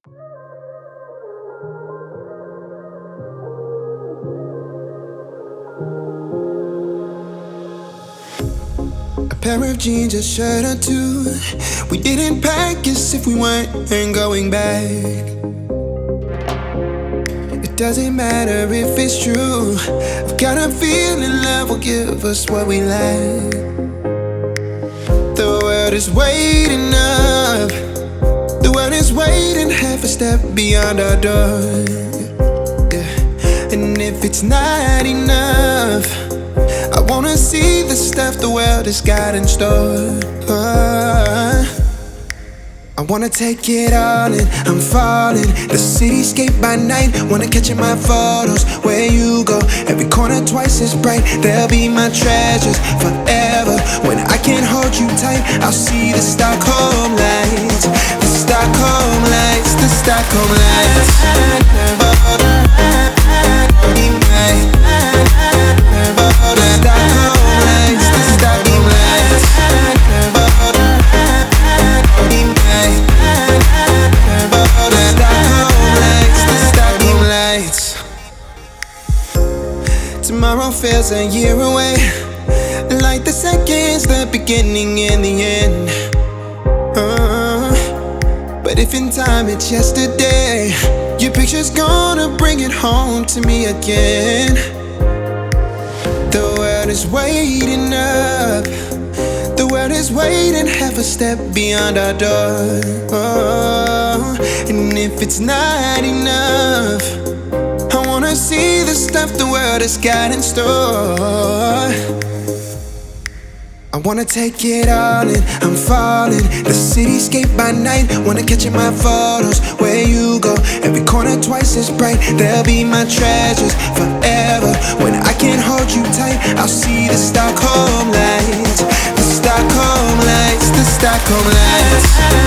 A pair of jeans, a shirt or two. We didn't pack as if we weren't going back. It doesn't matter if it's true. I've got a feeling love will give us what we lack. The world is waiting up. The world is waiting half a step beyond our door. Yeah. And if it's not enough, I wanna see the stuff the world has got in store. I wanna take it all in, I'm falling. The cityscape by night, wanna catch in my photos. Where you go, every corner twice as bright. They'll be my treasures forever. When I can't hold you tight, I'll see the Stockholm lights. The Stockholm lights, the Stockholm lights. The Stockholm lights, the Stockholm lights. Tomorrow feels a year away, like the seconds, the beginning and the end. But if in time it's yesterday, your picture's gonna bring it home to me again. The world is waiting up. The world is waiting half a step beyond our door. And if it's not enough, I wanna see the stuff the world has got in store. I wanna take it all in, I'm falling. The cityscape by night, wanna catch in my photos. Where you go, every corner twice as bright. They'll be my treasures forever. When I can't hold you tight, I'll see the Stockholm lights. The Stockholm lights, the Stockholm lights.